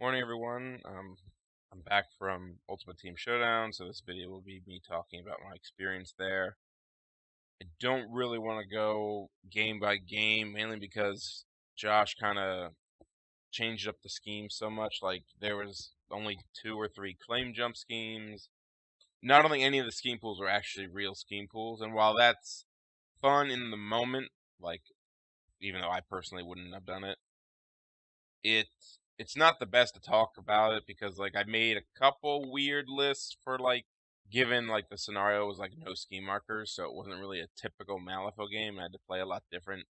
Morning, everyone. I'm back from Ultimate Team Showdown, so this video will be me talking about my experience there. I don't really want to go game by game, mainly because Josh kind of changed up the scheme so much. Like, there was only 2 or 3 claim jump schemes. Not only any of the scheme pools were actually real scheme pools, and while that's fun in the moment, like, even though I personally wouldn't have done it, it's not the best to talk about it because like I made a couple weird lists for like given like the scenario was like no ski markers, so it wasn't really a typical Malifaux game. I had to play a lot different,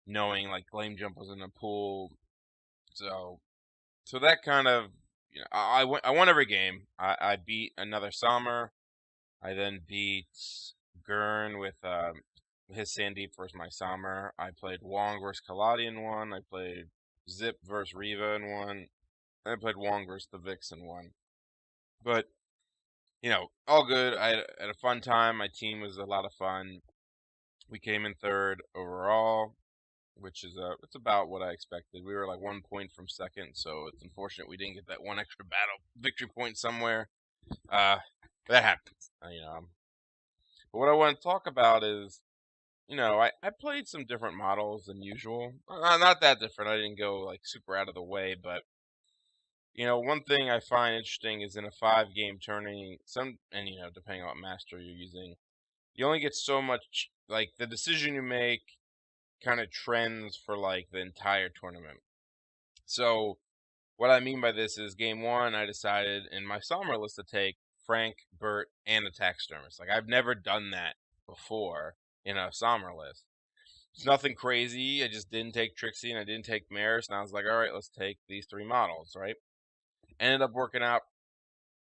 knowing like Flame Jump was in a pool. So that kind of I won every game. I beat another Summer. I then beat Gurn with his Sandeep versus my Summer. I played Wong versus Kaladi in one. I played Zipp versus Riva in one. I played Wong versus the Vixen one. But, all good. I had a fun time. My team was a lot of fun. We came in third overall, which is it's about what I expected. We were like 1 point from second, so it's unfortunate we didn't get that one extra battle victory point somewhere. That happens. But what I want to talk about is, I played some different models than usual. Not that different. I didn't go like super out of the way, but one thing I find interesting is in a 5 game tourney, and depending on what master you're using, you only get so much, like, the decision you make kind of trends for, like, the entire tournament. So, what I mean by this is game one, I decided in my summer list to take Frank, Bert, and the taxidermist. Like, I've never done that before in a summer list. It's nothing crazy. I just didn't take Trixie and I didn't take Maris, and I was like, all right, let's take these 3 models, right? Ended up working out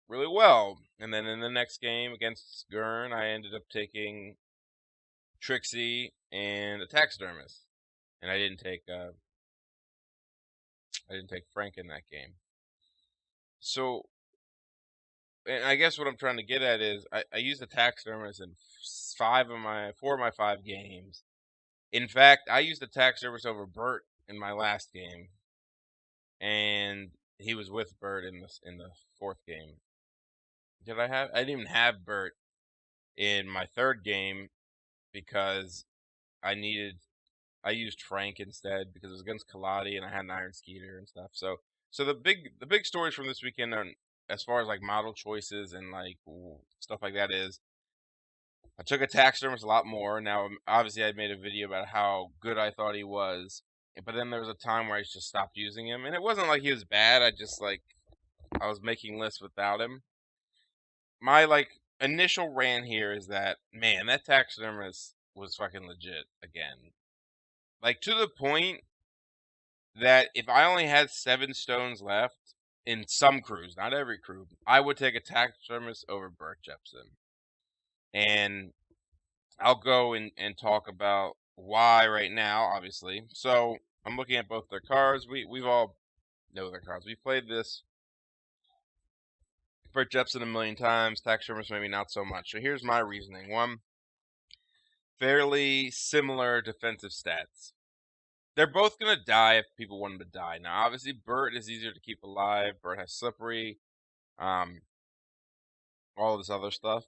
really well. And then in the next game against Gurn, I ended up taking Trixie and a taxidermist, and I didn't take Frank in that game. So, and I guess what I'm trying to get at is I used the taxidermist in 4 of my 5 games. In fact, I used the taxidermist over Bert in my last game, and he was with Bert in the fourth game. I didn't even have Bert in my third game because I used Frank instead because it was against Kaladi and I had an Iron Skeeter and stuff. So the big stories from this weekend on as far as like model choices and like stuff like that is I took a taxidermist a lot more. Now obviously I made a video about how good I thought he was, but then there was a time where I just stopped using him, and it wasn't like he was bad. I was making lists without him. My like initial rant here is that, man, that taxidermist was fucking legit again. Like, to the point that if I only had 7 stones left in some crews, not every crew, I would take a taxidermist over Bert Jepson. And I'll go and talk about why right now, obviously. So I'm looking at both their cards. We've all know their cards. We've played this Bert Jepson a million times, taxidermist maybe not so much. So here's my reasoning. One, fairly similar defensive stats. They're both going to die if people want them to die. Now, obviously, Bert is easier to keep alive. Bert has slippery, um, all this other stuff.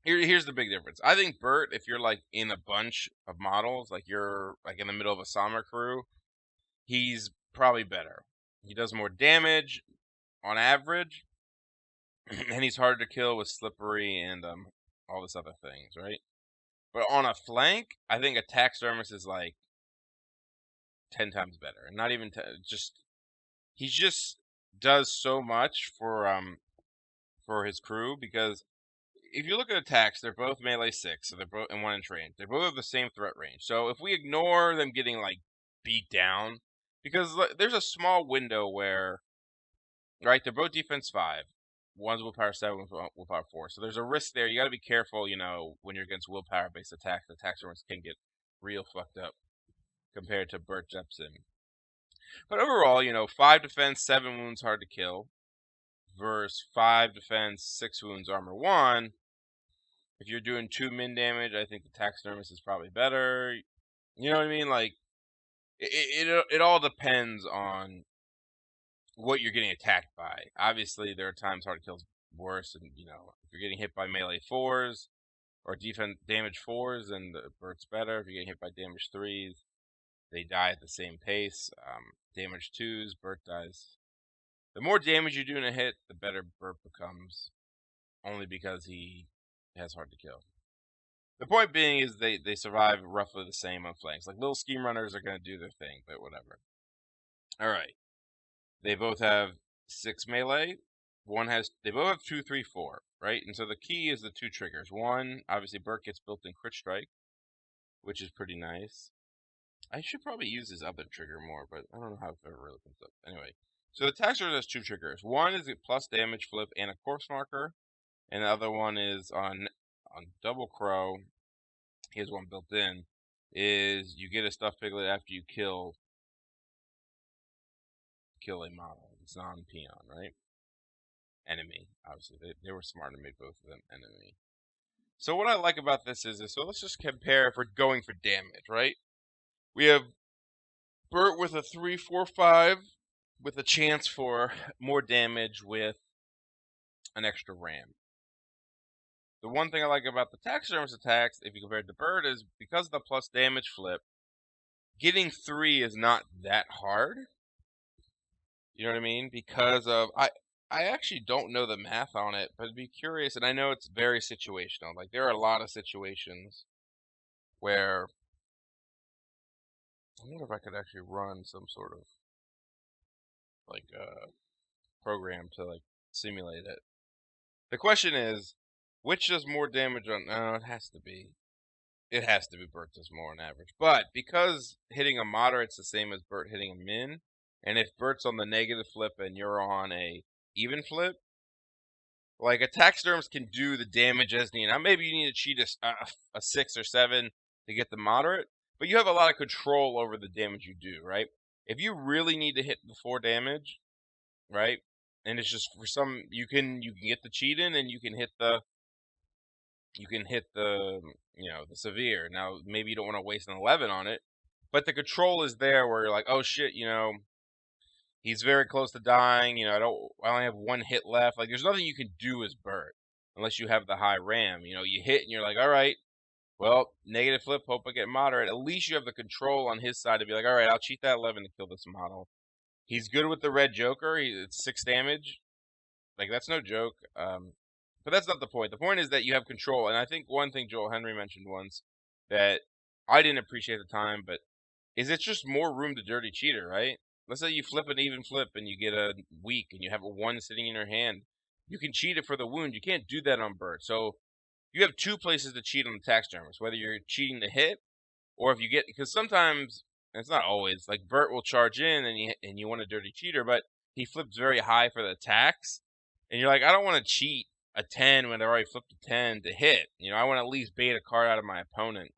Here's the big difference. I think Bert, if you're like in a bunch of models, like you're like in the middle of a summer crew, he's probably better. He does more damage on average, and he's harder to kill with slippery and all this other things, right? But on a flank, I think a taxidermist is like 10 times better, and not even he just does so much for his crew, because if you look at attacks, they're both melee 6, so they're both and 1 in range. They both have the same threat range. So if we ignore them getting like beat down, because there's a small window where, right, they're both defense 5. One's willpower 7, one's willpower 4. So there's a risk there. You got to be careful, when you're against willpower based attacks. The attack can get real fucked up compared to Bert Jepson. But overall, 5 defense, 7 wounds, hard to kill, versus 5 defense, 6 wounds, armor 1. If you're doing 2 min damage, I think the taxidermist is probably better. You know what I mean? Like, it all depends on what you're getting attacked by. Obviously, there are times hard kills worse, and if you're getting hit by melee 4s or defense damage 4s, then the Bert's better. If you're getting hit by damage 3s, they die at the same pace. Damage 2s, Bert dies. The more damage you do in a hit, the better Bert becomes, only because he has hard to kill. The point being is they survive roughly the same on flanks. Like, little scheme runners are going to do their thing, but whatever. Alright. They both have 6 melee. They both have 2, 3, 4, right? And so the key is the 2 triggers. One, obviously, Bert gets built-in crit strike, which is pretty nice. I should probably use his other trigger more, but I don't know how it ever really comes up. Anyway, so the taxidermist has 2 triggers. One is a plus damage flip and a corpse marker, and the other one is on double crow. He has one built in. Is you get a stuffed piglet after you kill a model. It's non-peon, right? Enemy, obviously. They were smart and made both of them enemy. So what I like about this is so let's just compare if we're going for damage, right? We have Bert with a 3, 4, 5 with a chance for more damage with an extra ram. The one thing I like about the taxidermist attacks, if you compare it to Bert, is because of the plus damage flip, getting 3 is not that hard. You know what I mean? Because of I actually don't know the math on it, but I'd be curious, and I know it's very situational. Like, there are a lot of situations where I wonder if I could actually run some sort of like program to like simulate it. The question is, which does more damage on? No, it has to be. It has to be Bert does more on average. But because hitting a moderate's the same as Bert hitting a min, and if Bert's on the negative flip and you're on a even flip, like, a taxidermist can do the damage as needed. Now, maybe you need to cheat a 6 or 7 to get the moderate, but you have a lot of control over the damage you do, right? If you really need to hit the 4 damage, right, and it's just for some, you can get the cheat in and you can hit the the severe. Now, maybe you don't want to waste an 11 on it, but the control is there where you're like, oh shit, he's very close to dying. I only have 1 hit left. Like, there's nothing you can do as Bert unless you have the high ram. You hit and you're like, all right, well, negative flip, hope I get moderate. At least you have the control on his side to be like, all right, I'll cheat that 11 to kill this model. He's good with the red Joker. It's 6 damage. Like, that's no joke. But that's not the point. The point is that you have control. And I think one thing Joel Henry mentioned once that I didn't appreciate at the time, but is it's just more room to dirty cheater, right? Let's say you flip an even flip and you get a weak and you have a 1 sitting in your hand. You can cheat it for the wound. You can't do that on Bert. So you have 2 places to cheat on the taxidermist, whether you're cheating the hit or if you get, because sometimes, and it's not always, like Bert will charge in and you want a dirty cheater, but he flips very high for the attacks. And you're like, I don't want to cheat a 10 when they already flipped a 10 to hit. I want to at least bait a card out of my opponent.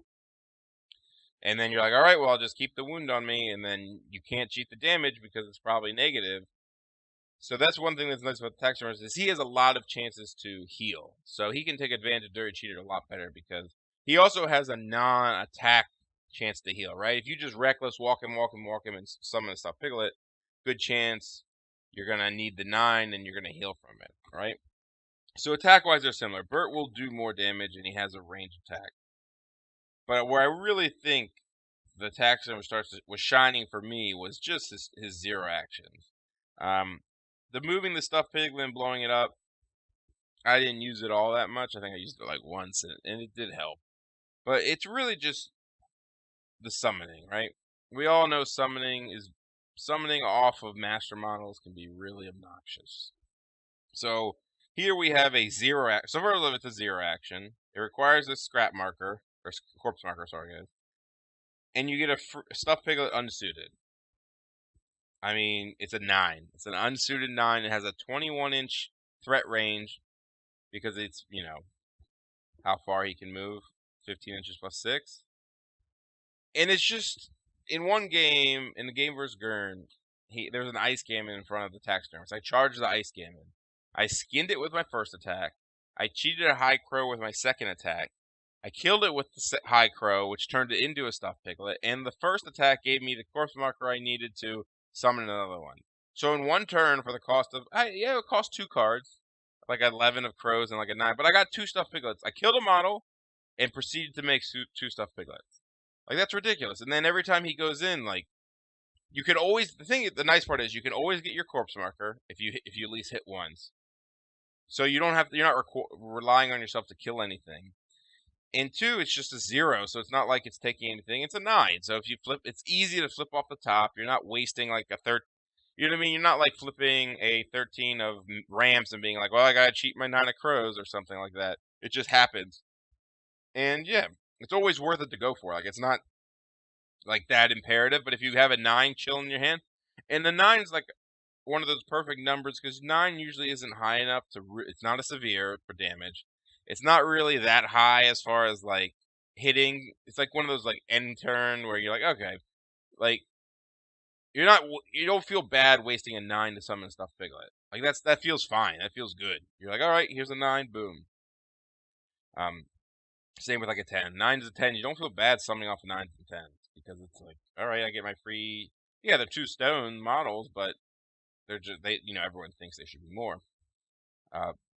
And then you're like, all right, well, I'll just keep the wound on me, and then you can't cheat the damage because it's probably negative. So that's one thing that's nice about the taxidermist is he has a lot of chances to heal. So he can take advantage of Dirty Cheater a lot better because he also has a non-attack chance to heal, right? If you just reckless walk him, and summon a stuffed piglet, good chance you're going to need the 9 and you're going to heal from it, right? So attack-wise, they're similar. Bert will do more damage, and he has a range attack. But where I really think the taxidermist was shining for me was just his zero actions. The moving the stuffed piglet and blowing it up, I didn't use it all that much. I think I used it like once, and it did help. But it's really just the summoning, right? We all know summoning off of master models can be really obnoxious. So here we have a zero action. So first of all, it's a zero action. It requires a scrap marker, or corpse marker, sorry guys. And you get a stuffed piglet unsuited. I mean, it's a 9. It's an unsuited 9. It has a 21-inch threat range because it's, how far he can move. 15 inches plus 6. And it's just, in one game, in the game versus Gurn, there's an ice gammon in front of the taxidermist. I charged the ice gammon. I skinned it with my first attack. I cheated a high crow with my second attack. I killed it with the high crow, which turned it into a stuffed piglet. And the first attack gave me the corpse marker I needed to summon another one. So in one turn, for the cost of, yeah, it cost 2 cards, like 11 of crows and like a 9. But I got 2 stuffed piglets. I killed a model and proceeded to make 2 stuffed piglets. Like, that's ridiculous. And then every time he goes in, like, you can always, the nice part is you can always get your corpse marker if you at least hit once. So you don't have to, you're not relying on yourself to kill anything. And 2, it's just a 0, so it's not like it's taking anything. It's a 9. So if you flip, it's easy to flip off the top. You're not wasting like a third. You know what I mean? You're not like flipping a 13 of rams and being like, well, I gotta cheat my 9 of crows or something like that. It just happens. And yeah, it's always worth it to go for. Like, it's not like that imperative. But if you have a 9 chill in your hand, and the 9's like one of those perfect numbers because 9 usually isn't high enough to. It's not a severe for damage. It's not really that high as far as like hitting. It's like one of those like end turn where you're like, okay, like you don't feel bad wasting a 9 to summon a stuffed piglet. Like that feels fine. That feels good. You're like, all right, here's a 9, boom. Same with like a 10. 9 to 10, you don't feel bad summoning off 9s and 10s because it's like, all right, I get my free. Yeah, they're 2 stone models, but they're just everyone thinks they should be more.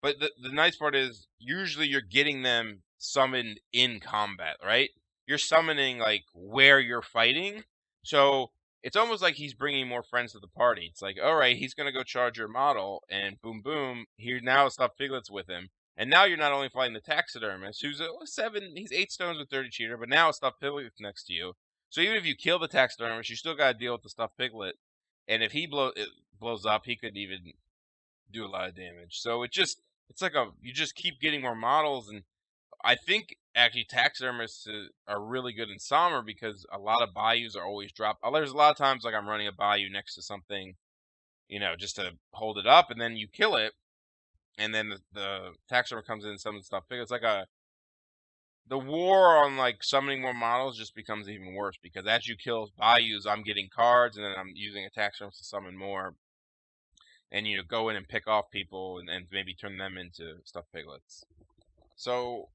But the nice part is usually you're getting them summoned in combat, right? You're summoning like where you're fighting, so it's almost like he's bringing more friends to the party. It's like, all right, he's gonna go charge your model, and boom, boom, here now stuffed piglets with him, and now you're not only fighting the taxidermist, who's a 7, he's 8 stones with 30 cheater, but now a stuffed piglet next to you. So even if you kill the taxidermist, you still got to deal with the stuffed piglet, and if he blows up, he could even do a lot of damage. So it's like you just keep getting more models, and I think actually taxidermists are really good in summer because a lot of bayous are always dropped. There's a lot of times like I'm running a bayou next to something, just to hold it up, and then you kill it, and then the taxidermist comes in and summons stuff. It's like the war on like summoning more models just becomes even worse because as you kill bayous, I'm getting cards, and then I'm using a taxidermist to summon more. And go in and pick off people and maybe turn them into stuffed piglets. So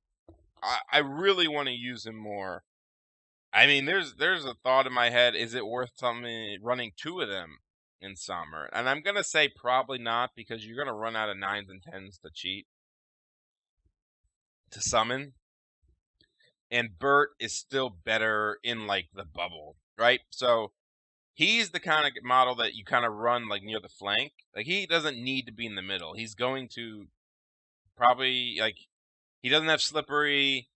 I really want to use him more. I mean, there's a thought in my head: is it worth running 2 of them in summer? And I'm gonna say probably not because you're gonna run out of 9s and 10s to cheat to summon. And Bert is still better in like the bubble, right? So he's the kind of model that you kind of run like near the flank. Like he doesn't need to be in the middle. He's going to probably like he doesn't have slippery.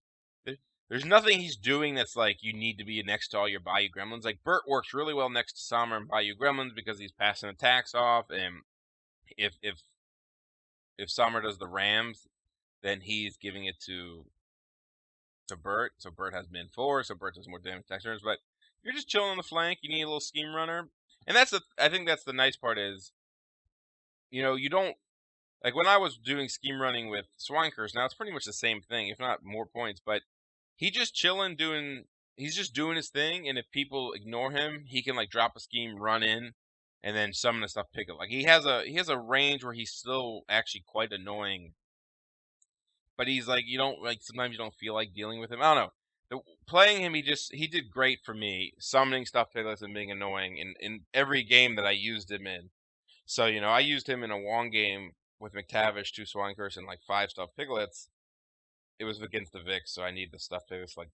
There's nothing he's doing that's like you need to be next to all your Bayou Gremlins. Like Bert works really well next to Summer and Bayou Gremlins because he's passing attacks off, and if Summer does the Rams, then he's giving it to Bert. So Bert has min 4, so Bert does more damage to turns. But you're just chilling on the flank. You need a little scheme runner, and I think that's the nice part is, you don't. Like when I was doing scheme running with Swankers, now it's pretty much the same thing, if not more points. But he's just chilling, he's just doing his thing, and if people ignore him, he can like drop a scheme, run in, and then summon a stuffed piglet. Like he has a range where he's still actually quite annoying, but he's like you don't like sometimes you don't feel like dealing with him. I don't know. Playing him, he did great for me, summoning stuffed piglets and being annoying in every game that I used him in. So I used him in a Wong game with Mctavish, 2 Swankers, and like 5 stuffed piglets. It was against the Vic, so I need the stuffed piglets like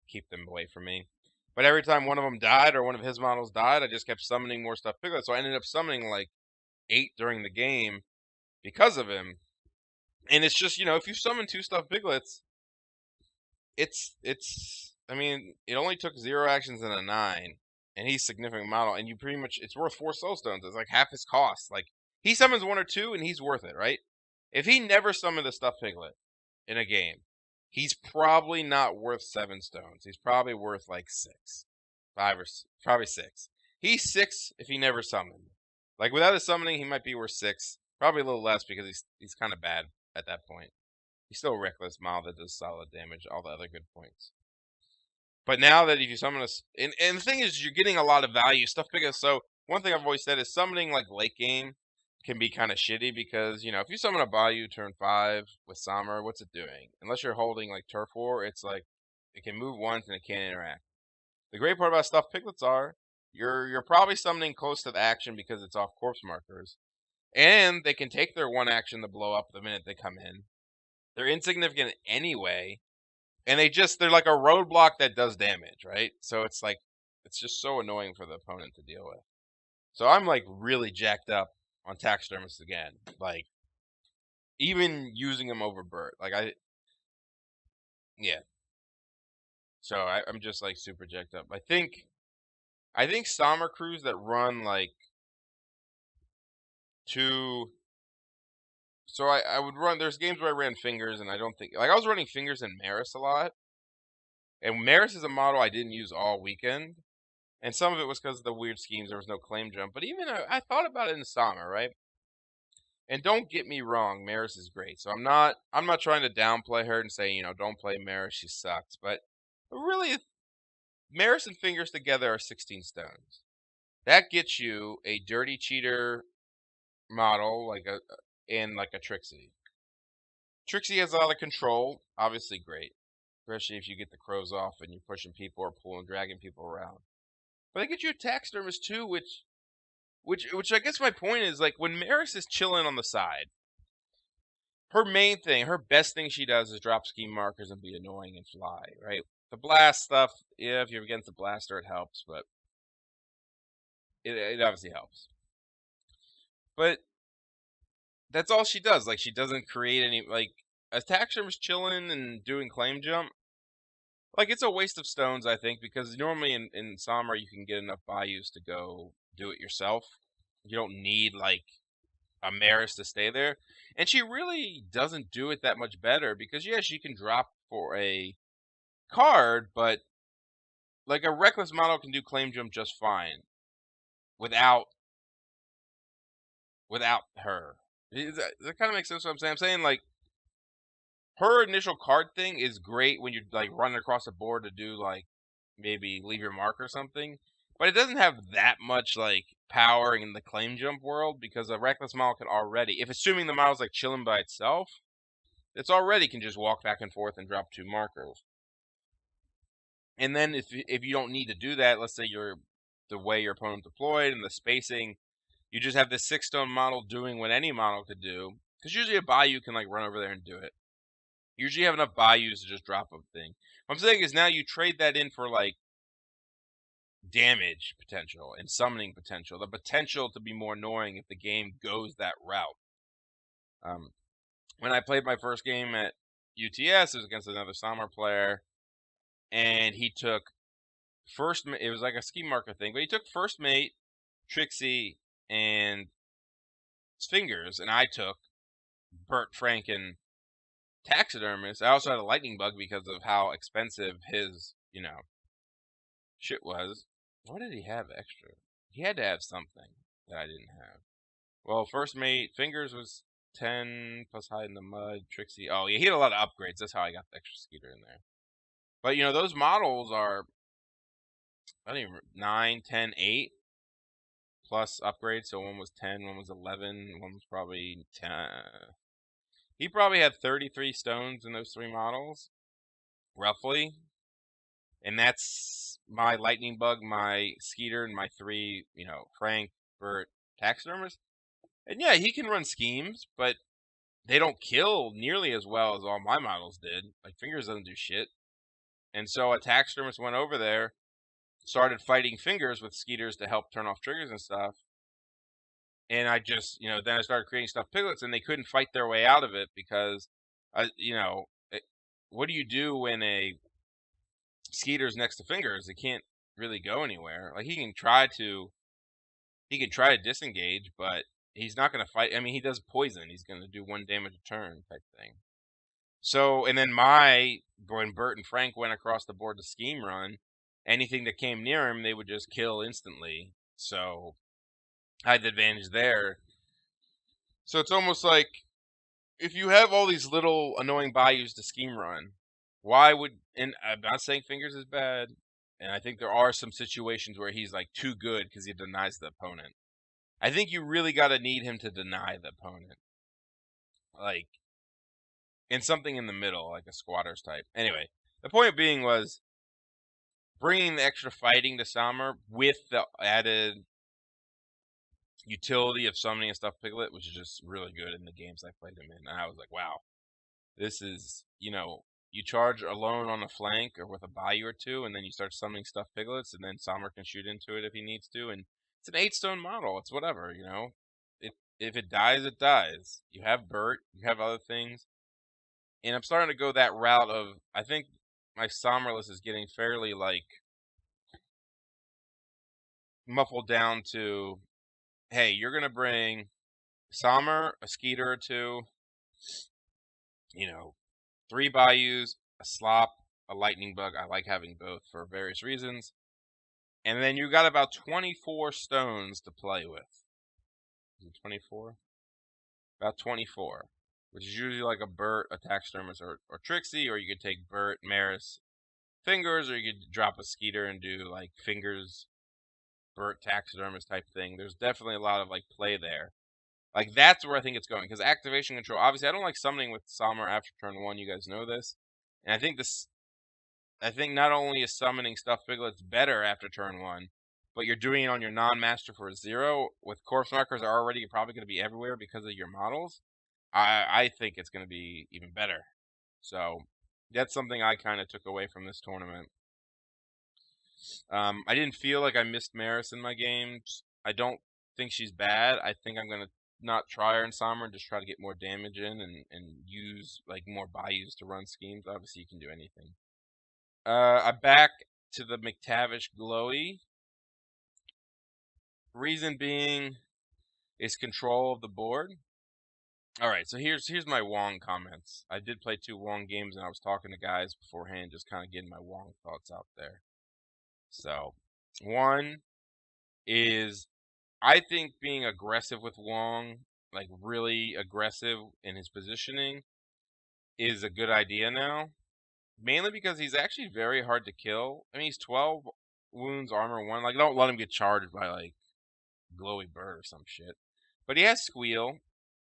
keep them away from me. But every time one of them died or one of his models died, I just kept summoning more stuffed piglets. So I ended up summoning like 8 during the game because of him. And it's just if you summon 2 stuffed piglets, it's I mean it only took 0 actions and a 9, and he's significant model, and you pretty much it's worth 4 soul stones. It's like half his cost. Like he summons 1 or 2, and he's worth it, right? If he never summoned a stuffed piglet in a game, he's probably not worth 7 stones. He's probably worth like 6, 5 or probably 6. He's 6 if he never summoned. Like without his summoning, he might be worth 6. Probably a little less because he's kind of bad at that point. He's still a reckless model that does solid damage, all the other good points. But now that if you summon us, and the thing is, you're getting a lot of value stuff because so one thing I've always said is summoning like late game can be kind of shitty because if you summon a Bayou turn 5 with Summer, what's it doing? Unless you're holding like Turf War, it's like it can move once and it can't interact. The great part about stuffed piglets you're probably summoning close to the action because it's off corpse markers. And they can take their one action to blow up the minute they come in. They're insignificant anyway. And they're like a roadblock that does damage, right? So it's like, it's just so annoying for the opponent to deal with. So I'm like really jacked up on Taxidermist again. Like, even using him over Bert. Yeah. So I'm just like super jacked up. I think Sommer crews that run like two. So I would run. There's games where I ran Fingers, and I don't think like I was running Fingers and Maris a lot. And Maris is a model I didn't use all weekend, and some of it was because of the weird schemes. There was no claim jump, but even I thought about it in Sommer, right? And don't get me wrong, Maris is great. So I'm not trying to downplay her and say don't play Maris, she sucks. But really, Maris and Fingers together are 16 stones. That gets you a Dirty Cheater model like a Trixie. Trixie has a lot of control, obviously great, especially if you get the crows off and you're pushing people or pulling, dragging people around. But they get you a Taxidermist too, which I guess my point is like when Maris is chilling on the side, her main thing, her best thing she does is drop scheme markers and be annoying and fly, right? The blast stuff, yeah, if you're against the blaster, it helps, but it obviously helps. But that's all she does. Like she doesn't create any like a taxidermist chilling and doing claim jump. Like it's a waste of stones, I think, because normally in Samar you can get enough bayous to go do it yourself. You don't need like a Maris to stay there. And she really doesn't do it that much better because yeah, she can drop for a card, but like a reckless model can do claim jump just fine without her. Does that kind of make sense what I'm saying? I'm saying like her initial card thing is great when you're like running across the board to do like maybe leave your mark or something, but it doesn't have that much like power in the claim jump world because a reckless model can already, if assuming the model's like chilling by itself, it's already can just walk back and forth and drop 2 markers. And then if you don't need to do that, let's say you're the way your opponent deployed and the spacing, you just have this 6-stone model doing what any model could do. Because usually a Bayou can like run over there and do it. Usually you have enough Bayous to just drop a thing. What I'm saying is now you trade that in for like damage potential and summoning potential. The potential to be more annoying if the game goes that route. When I played my first game at UTS, it was against another Samar player, and he took first. It was like a ski marker thing, but he took first mate, Trixie, and Fingers, and I took Bert, Frank, and Taxidermist. I also had a lightning bug because of how expensive his, shit was. What did he have extra? He had to have something that I didn't have. Well, first mate, Fingers was 10 plus hide in the mud. Trixie, oh yeah, he had a lot of upgrades. That's how I got the extra skeeter in there. But those models are, I don't even 9, 10, 8 plus upgrades. So one was 10, one was 11, one was probably 10. He probably had 33 stones in those 3 models, roughly. And that's my lightning bug, my skeeter, and my 3, Frank, Bert, Taxidermist. And yeah, he can run schemes, but they don't kill nearly as well as all my models did. Like Fingers doesn't do shit. And so a Taxidermist went over there, started fighting Fingers with skeeters to help turn off triggers and stuff. And I just, then I started creating stuffed piglets, and they couldn't fight their way out of it because, what do you do when a skeeter's next to Fingers? It can't really go anywhere. Like he can try to disengage, but he's not going to fight. I mean, he does poison. He's going to do 1 damage a turn type thing. So, and then when Bert and Frank went across the board to scheme run, anything that came near him, they would just kill instantly. So, I had the advantage there. So it's almost like if you have all these little annoying bayous to scheme run, and I'm not saying Fingers is bad, and I think there are some situations where he's like too good because he denies the opponent. I think you really got to need him to deny the opponent. Like, in something in the middle, like a squatters type. Anyway, the point being was, bringing the extra fighting to Summer with the added utility of summoning a stuffed piglet, which is just really good in the games I played him in. And I was like, wow, this is, you charge alone on the flank or with a bayou or two, and then you start summoning stuffed piglets, and then Sommer can shoot into it if he needs to. And it's an 8-stone model. It's whatever, If it dies, it dies. You have Bert, you have other things. And I'm starting to go that route of, I think my Sommer list is getting fairly, muffled down to, hey, you're going to bring Sommer, a Skeeter or two, 3 Bayous, a Slop, a Lightning Bug. I like having both for various reasons. And then you got about 24 stones to play with. Is it 24? About 24. Which is usually like a Bert, a Taxidermist, or Trixie, or you could take Bert, Maris, Fingers, or you could drop a Skeeter and do like Fingers, Bert, Taxidermist type thing. There's definitely a lot of play there. Like that's where I think it's going, because activation control. Obviously, I don't like summoning with Sommer after turn 1. You guys know this, and I think not only is summoning stuffed piglets better after turn 1, but you're doing it on your non-master for a 0. With corpse markers are already probably going to be everywhere because of your models. I think it's going to be even better. So that's something I kind of took away from this tournament. I didn't feel like I missed Maris in my games. I don't think she's bad. I think I'm going to not try her in Sommer and just try to get more damage in and use more bayous to run schemes. Obviously, you can do anything. I'm back to the Mctavish Glowy. Reason being is control of the board. Alright, so here's my Wong comments. I did play 2 Wong games, and I was talking to guys beforehand, just kind of getting my Wong thoughts out there. So, one is, I think being aggressive with Wong, really aggressive in his positioning, is a good idea now. Mainly because he's actually very hard to kill. I mean, he's 12 wounds, armor 1. Don't let him get charged by, Glowy Bird or some shit. But he has Squeal.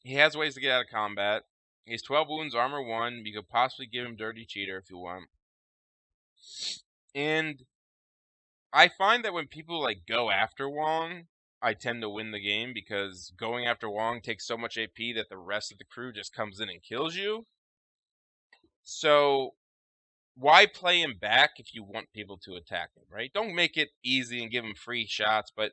He has ways to get out of combat. He's 12 wounds, armor 1. You could possibly give him Dirty Cheater if you want. And I find that when people go after Wong, I tend to win the game, because going after Wong takes so much AP that the rest of the crew just comes in and kills you. So why play him back if you want people to attack him, right? Don't make it easy and give him free shots, but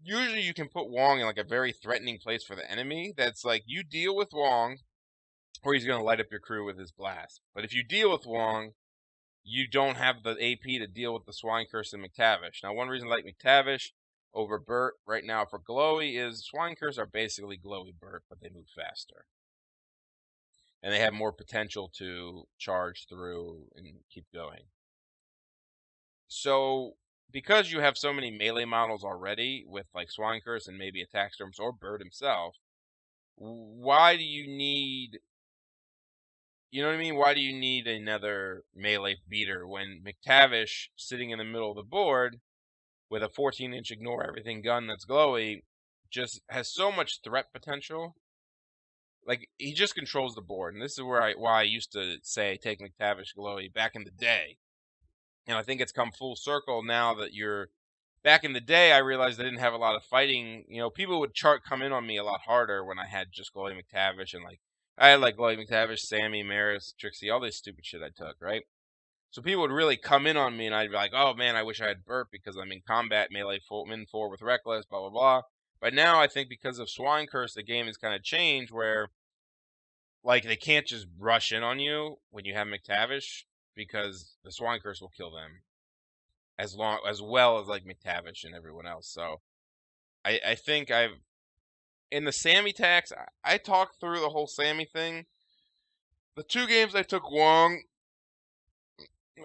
usually you can put Wong in a very threatening place for the enemy. That's you deal with Wong, or he's going to light up your crew with his blast. But if you deal with Wong, you don't have the AP to deal with the Swine Curse and Mctavish. Now, one reason I like Mctavish over Bert right now for Glowy is Swine Curse are basically Glowy Bert, but they move faster. And they have more potential to charge through and keep going. So, because you have so many melee models already with Swine Curse and maybe a Taxidermist or Bert himself, why do you need, why do you need another melee beater when Mctavish, sitting in the middle of the board with a 14-inch ignore everything gun that's glowy, just has so much threat potential? He just controls the board, and this is why I used to say take Mctavish glowy back in the day. And I think it's come full circle now that you're... Back in the day, I realized I didn't have a lot of fighting. People would come in on me a lot harder when I had just Glowy Mctavish, and I had Glowy Mctavish, Sammy, Maris, Trixie, all this stupid shit I took, right? So people would really come in on me, and I'd be like, oh man, I wish I had Burt because I'm in combat, melee, min 4 with Reckless, blah, blah, blah. But now I think because of Swine Curse, the game has kind of changed where they can't just rush in on you when you have Mctavish, because the Swine Curse will kill them as well as Mctavish and everyone else. So I think in the Sammy tax, I talked through the whole Sammy thing. The 2 games I took Wong,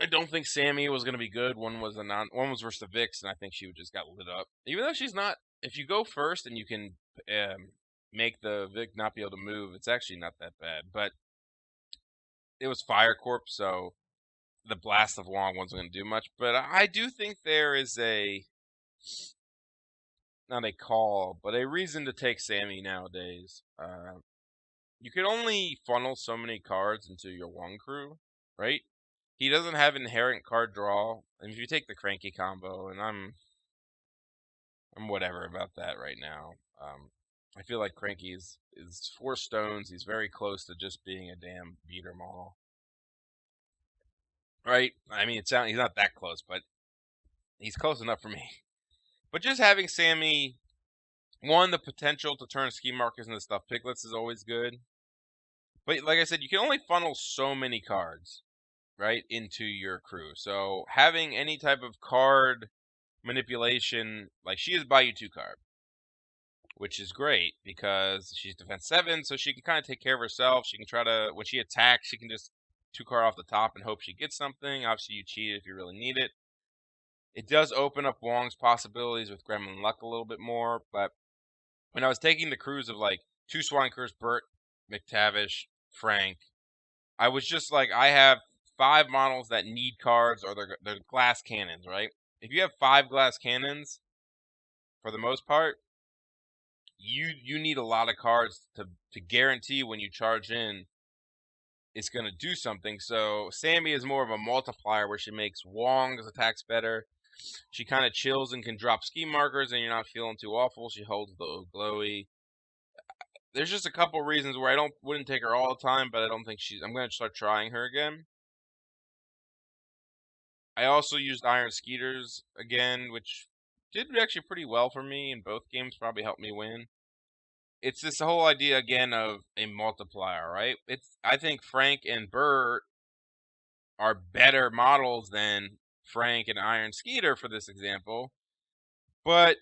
I don't think Sammy was going to be good. One was versus the Vix, and I think she just got lit up. Even though she's not, if you go first and you can make the Vic not be able to move, it's actually not that bad. But it was Fire Corp, so the Blast of Wong wasn't going to do much. But I do think there is not a call, but a reason to take Sammy nowadays. You can only funnel so many cards into your Wong crew, right? he doesn't have inherent card draw. And if you take the Cranky combo, and I'm whatever about that right now. I feel like Cranky is 4 stones. He's very close to just being a damn beater mall. Right? I mean, he's not that close, but he's close enough for me. But just having Sammy, one, the potential to turn ski markers into stuffed piglets is always good. But like I said, you can only funnel so many cards, right, into your crew. So having any type of card manipulation, like she is buy you 2 card, which is great because she's defense 7, so she can kind of take care of herself. She can try to, when she attacks, she can just 2 card off the top and hope she gets something. Obviously, you cheat if you really need it. It does open up Wong's possibilities with Gremlin Luck a little bit more, but when I was taking the crews of like 2 Swankers, Bert, Mctavish, Frank, I was just like, I have 5 models that need cards, or they're glass cannons, right? If you have 5 glass cannons, for the most part, you need a lot of cards to guarantee when you charge in it's going to do something. So Sammy is more of a multiplier where she makes Wong's attacks better. She kind of chills and can drop ski markers, and you're not feeling too awful. She holds the glowy. There's just a couple reasons where I wouldn't take her all the time, but I don't think I'm going to start trying her again. I also used Iron Skeeters again, which did actually pretty well for me in both games, probably helped me win. It's this whole idea again of a multiplier, right? I think Frank and Bert are better models than Frank and Iron Skeeter for this example, but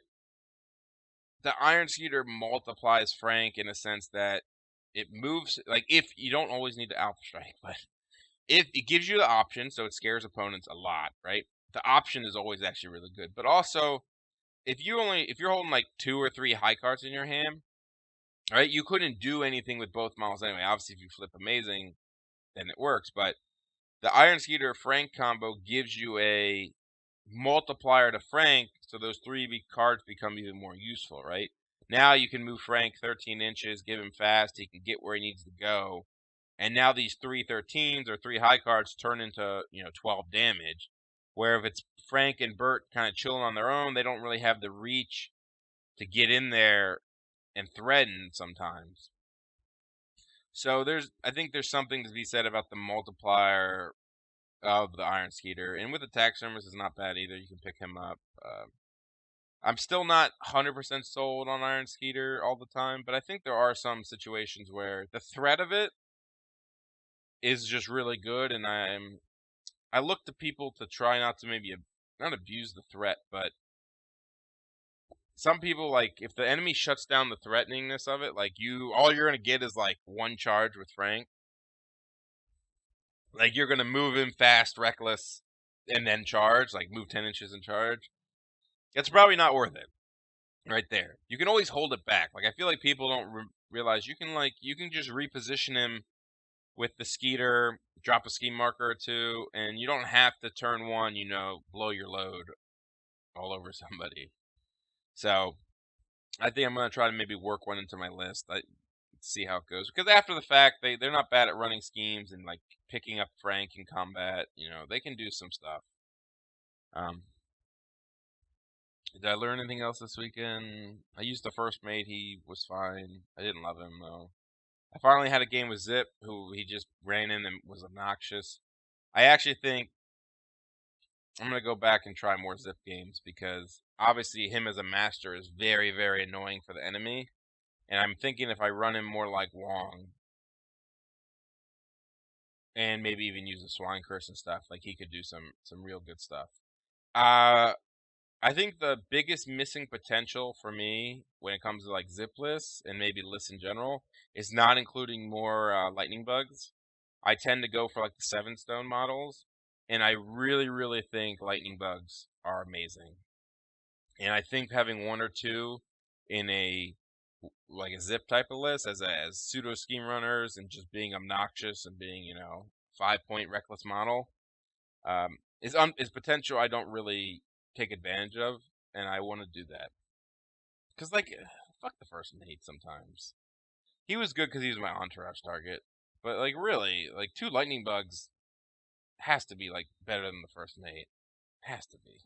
the Iron Skeeter multiplies Frank in a sense that it moves, like, if you don't always need to Alpha Strike, but if it gives you the option, so it scares opponents a lot, right? The option is always actually really good, but also if you're holding like 2 or 3 high cards in your hand, right? You couldn't do anything with both models anyway. Obviously, if you flip amazing, then it works, but the Iron Skeeter Frank combo gives you a multiplier to Frank, so those 3 cards become even more useful, right? Now you can move Frank 13 inches, give him fast, he can get where he needs to go, and now these 3 13s or 3 high cards turn into 12 damage. Where if it's Frank and Bert kind of chilling on their own, they don't really have the reach to get in there and threaten sometimes. So I think there's something to be said about the multiplier of the Iron Skeeter, and with the taxidermist is not bad either. You can pick him up. I'm still not 100% sold on Iron Skeeter all the time, but I think there are some situations where the threat of it is just really good, and I look to people to try not to maybe not abuse the threat, but some people, like, if the enemy shuts down the threateningness of it, like all you're gonna get is like 1 charge with Frank. Like, you're gonna move him fast, reckless, and then charge, like move 10 inches and charge. It's probably not worth it. Right there, you can always hold it back. Like, I feel like people don't realize you can just reposition him with the Skeeter, drop a ski marker or 2, and you don't have to turn 1, blow your load all over somebody. So I think I'm gonna try to maybe work one into my list. I see how it goes, because after the fact, they're not bad at running schemes and like picking up Frank in combat. They can do some stuff. Did I learn anything else this weekend? I used the first mate. He was fine. I didn't love him though. I finally had a game with Zipp, who he just ran in and was obnoxious. I actually think I'm gonna go back and try more Zipp games, because obviously him as a master is very, very annoying for the enemy. And I'm thinking if I run him more like Wong, and maybe even use the Swine Curse and stuff, like, he could do some real good stuff. I think the biggest missing potential for me when it comes to like Zipp lists and maybe lists in general is not including more lightning bugs. I tend to go for like the 7-stone models, and I really, really think lightning bugs are amazing. And I think having 1 or 2 in a Zipp type of list as pseudo scheme runners and just being obnoxious and being 5-point reckless model is potential I don't really take advantage of, and I want to do that. Because, like, fuck the first mate sometimes. He was good because he was my entourage target. But, like, really, like, 2 lightning bugs has to be like better than the first mate. Has to be.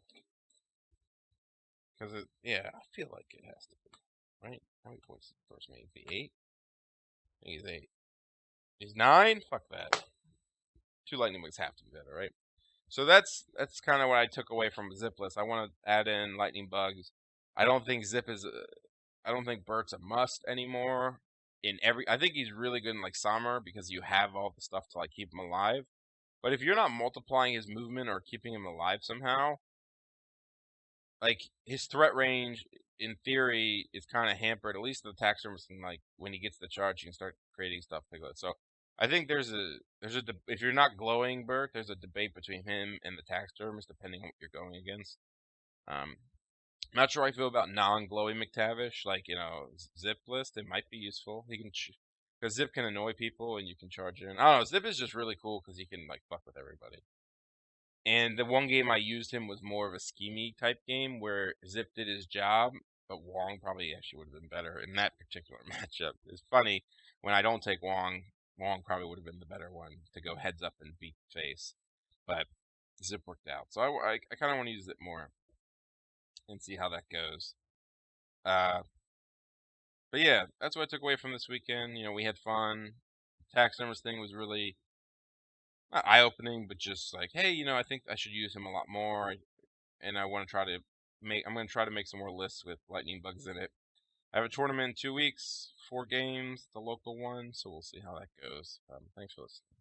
Because yeah, I feel like it has to be. Right? How many points did the first mate? Be 8? I think he's 8. He's 9? Fuck that. 2 lightning bugs have to be better, right? So that's kind of what I took away from Zipless. I want to add in lightning bugs. I don't think Zipp is. I don't think Bert's a must anymore. I think he's really good in like summer because you have all the stuff to like keep him alive. But if you're not multiplying his movement or keeping him alive somehow, like his threat range in theory is kind of hampered. At least the taxidermist can like when he gets the charge, he can start creating stuff Piglet. So I think if you're not glowing Bert, there's a debate between him and the taxidermist depending on what you're going against. Not sure how I feel about non-glowing Mctavish, like Zipp list. It might be useful. He can because Zipp can annoy people and you can charge in. I don't know. Zipp is just really cool because he can like fuck with everybody. And the one game I used him was more of a schemey type game where Zipp did his job, but Wong probably actually would have been better in that particular matchup. It's funny when I don't take Wong. Wong probably would have been the better one to go heads up and beat face, but Zipp worked out. So I kind of want to use it more and see how that goes. But yeah, that's what I took away from this weekend. We had fun. Taxidermist thing was really not eye-opening, but just like, hey, I think I should use him a lot more, and I want to try to I'm going to try to make some more lists with lightning bugs in it. I have a tournament in 2 weeks, 4 games, the local one, so we'll see how that goes. Thanks for listening.